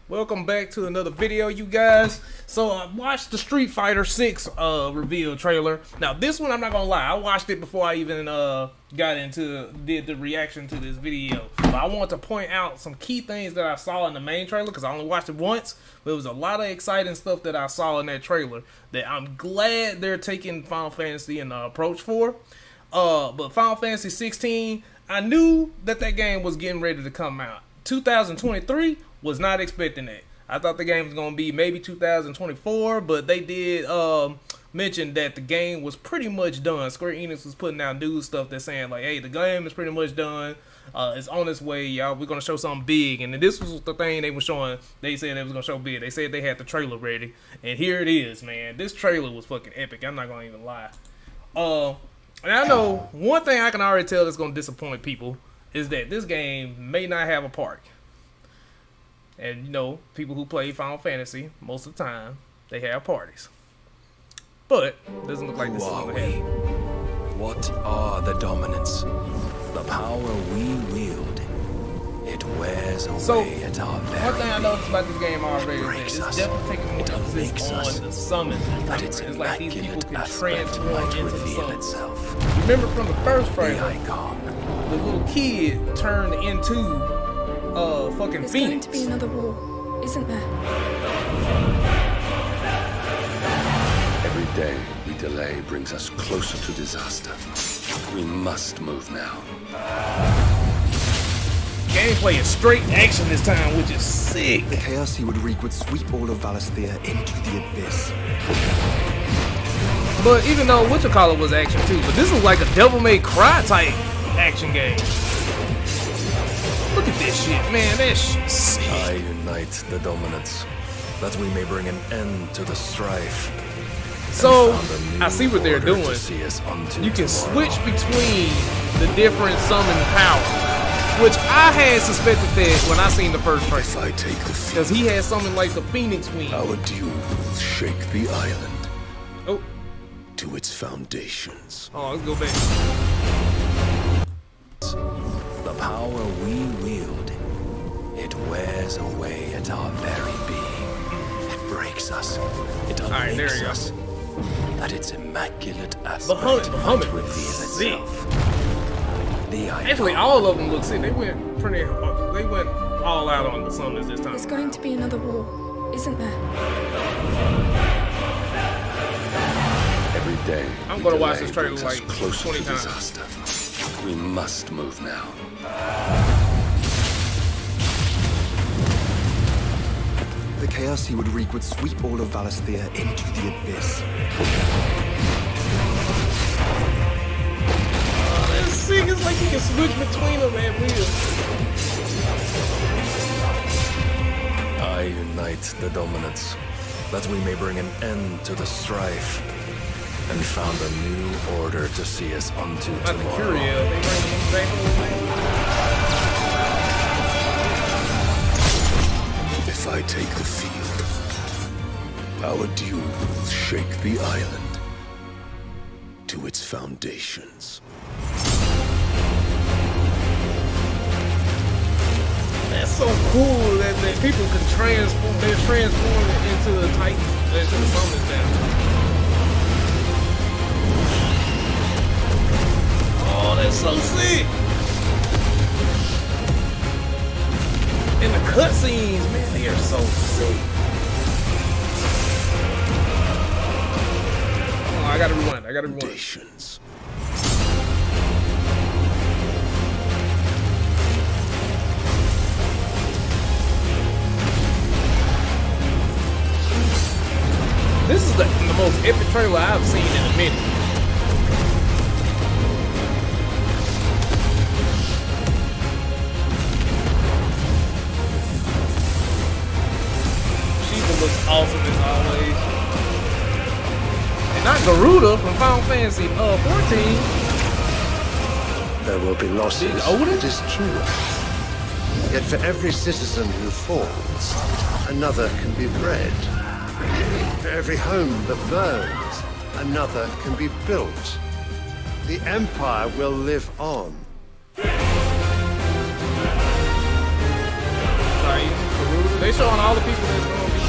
Welcome back to another video, you guys. So I watched the Street Fighter 6 reveal trailer. Now this one, I'm not gonna lie, I watched it before I even did the reaction to this video. But I want to point out some key things that I saw in the main trailer because I only watched it once. But there was a lot of exciting stuff that I saw in that trailer that I'm glad they're taking Final Fantasy in the approach for. But Final Fantasy 16, I knew that game was getting ready to come out. 2023 was not expecting that. I thought the game was going to be maybe 2024, but they did mention that the game was pretty much done. Square Enix was putting out news stuff that's saying like, hey, the game is pretty much done. It's on its way, y'all. We're going to show something big. And this was the thing they were showing. They said they was going to show big. They said they had the trailer ready. And here it is, man. This trailer was fucking epic. I'm not going to even lie. And I know one thing I can already tell that's going to disappoint people is that this game may not have a party. And, you know, people who play Final Fantasy, most of the time, they have parties. But, it doesn't look like this is going to happen. What are the dominants? The power we wield. It wears away at our very one thing I noticed about this game already is that it's definitely taking more emphasis on the summons. It's like these people can transform into the summons. Remember from the first trailer, the little kid turned into fucking Phoenix. There's going to be another war, isn't there? Every day we delay brings us closer to disaster. We must move now. Gameplay is straight action this time, which is sick. The chaos he would wreak would sweep all of Valisthea into the abyss. But even though whatchamacallit was action too, but this was like a Devil May Cry type action game. Look at this shit, man. That shit's sick. I unite the dominants, that we may bring an end to the strife. So, I see what they're doing. You can switch between the different summon powers, which I had suspected that when I seen the first trailer. If I take the field, because he had something like the Phoenix Wing. our duel will shake the island Oh, to its foundations. oh, let's go back. The power we wield, it wears away at our very being. It breaks us. It Alright, there unmakes you us. That its immaculate aspect Bahamut reveal sick. itself. The Actually, all of them look sick. They went all out on the summons this time. There's going to be another war, isn't there? Every day I'm we gonna watch delay this trailer brings us like closer 20 to times. disaster. We must move now. The chaos he would wreak would sweep all of Valisthea into the abyss. That's sick. It's like you can switch between them at will. I unite the dominants, that we may bring an end to the strife, and found a new order to see us unto Not the tomorrow. Curia. They bring them back. If I take the field, our duel will shake the island to its foundations. That's so cool that people can transform. They're transforming into the Titan, into the summons now. Oh, that's so sick! And the cutscenes, man, they are so sick. Oh, I gotta rewind. Foundations. This is the most epic trailer I've seen in a minute. Looks awesome as always. And not Garuda from Final Fantasy 14. There will be losses, it is true. Yet for every citizen who falls, another can be bred. For every home that burns, another can be built. The Empire will live on. Garuda. they showing all the people that's gonna be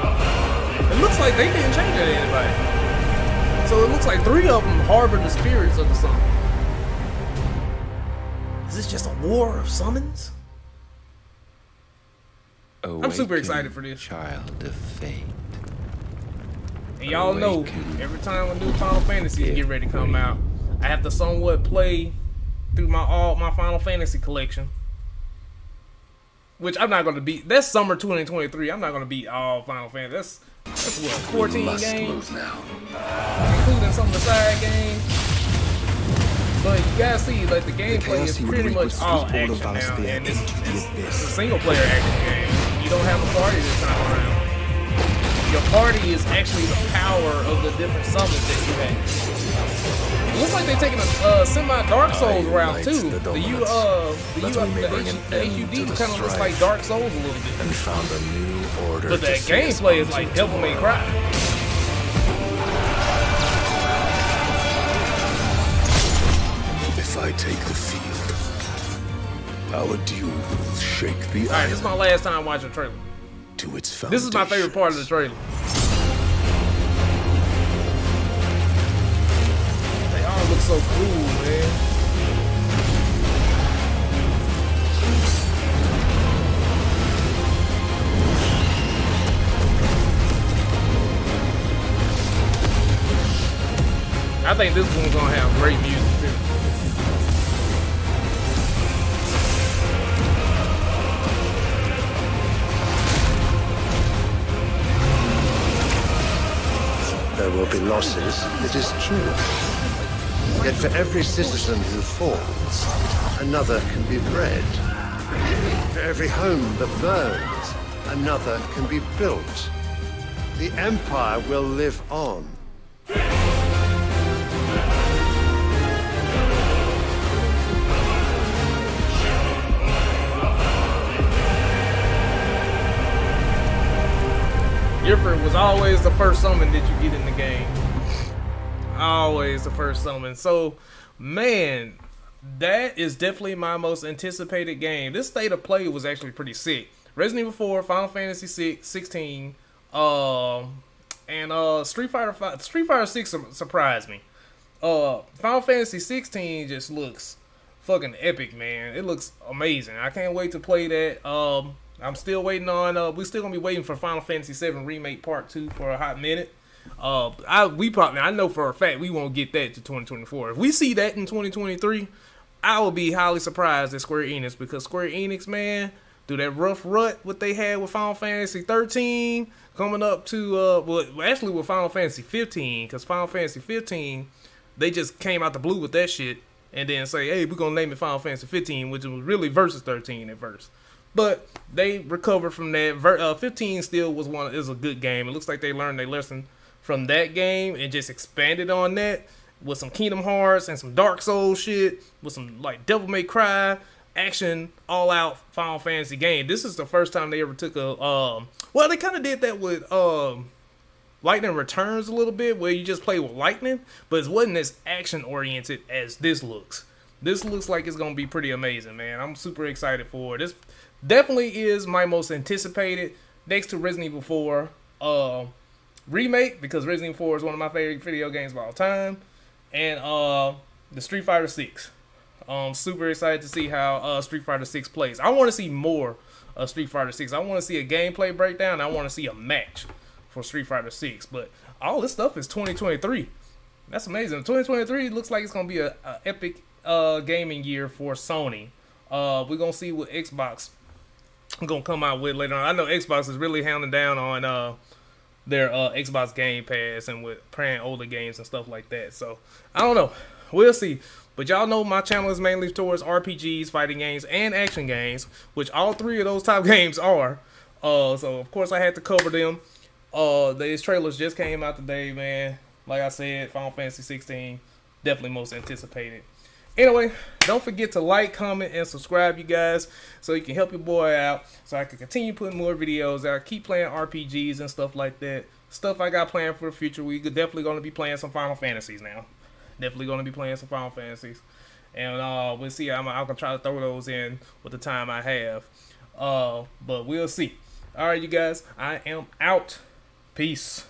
on. It looks like they didn't change it to anybody. So it looks like 3 of them harbor the spirits of the summon. Is this just a war of summons? I'm super excited for this. Child of fate. And y'all know, every time a new Final Fantasy get ready to come out, I have to somewhat play through my Final Fantasy collection. Which I'm not gonna beat. That's summer 2023. I'm not gonna beat all Final Fantasy. That's what, 14 games? Now. Including some of the side games. But you guys see, like, the gameplay is pretty much all action now, and it's a single player action game. You don't have a party this time around. Your party is actually the power of the different summons that you have. It looks like they're taking a semi-Dark Souls route too. The HUD kind of looks like Dark Souls a little bit. And found a new order. But that gameplay is like Devil May Cry. If I take the field, our duel will shake the Alright, this is my last time watching the trailer. To its foundation. This is my favorite part of the trailer. They all look so cool, man. I think this one's gonna have great music too. There will be losses, it is true. Yet for every citizen who falls, another can be bred. For every home that burns, another can be built. The Empire will live on. Gifford was always the first summon that you get in the game. Always the first summon. So, man, that is definitely my most anticipated game. This state of play was actually pretty sick. Resident Evil 4, Final Fantasy 16, and Street Fighter 6 surprised me. Final Fantasy 16 just looks fucking epic, man. It looks amazing. I can't wait to play that. I'm still waiting on. We're still gonna be waiting for Final Fantasy 7 Remake Part 2 for a hot minute. I know for a fact we won't get that to 2024. If we see that in 2023, I will be highly surprised at Square Enix, because Square Enix, man, through that rough rut what they had with Final Fantasy 13 coming up to actually with Final Fantasy 15, because Final Fantasy 15 they just came out the blue with that shit and then say, hey, we're gonna name it Final Fantasy 15, which was really Versus 13 at first. But they recovered from that. 15 still is a good game. It looks like they learned their lesson from that game and just expanded on that with some Kingdom Hearts and some Dark Souls shit, with some like Devil May Cry action, all out Final Fantasy game. This is the first time they ever took a well, they kind of did that with Lightning Returns a little bit, where you just play with lightning, but it wasn't as action oriented as this looks. This looks like it's gonna be pretty amazing, man. I'm super excited for it. This definitely is my most anticipated, next to Resident Evil 4 remake, because Resident Evil 4 is one of my favorite video games of all time, and the Street Fighter 6. Super excited to see how Street Fighter 6 plays. I want to see more of Street Fighter 6. I want to see a gameplay breakdown. I want to see a match for Street Fighter 6. But all this stuff is 2023. That's amazing. 2023 looks like it's gonna be a epic gaming year for Sony. We're gonna see what Xbox gonna come out with later on. I know Xbox is really hounding down on their Xbox Game Pass and with playing older games and stuff like that. So I don't know. We'll see. But y'all know my channel is mainly towards RPGs, fighting games, and action games, which all 3 of those top games are. So of course I had to cover them. These trailers just came out today, man. Like I said, Final Fantasy 16, definitely most anticipated. Anyway, don't forget to like, comment, and subscribe, you guys, so you can help your boy out, so I can continue putting more videos out, keep playing RPGs and stuff like that. Stuff I got planned for the future. We definitely going to be playing some Final Fantasies now. Definitely going to be playing some Final Fantasies. And we'll see. I'm going to try to throw those in with the time I have. But we'll see. All right, you guys, I am out. Peace.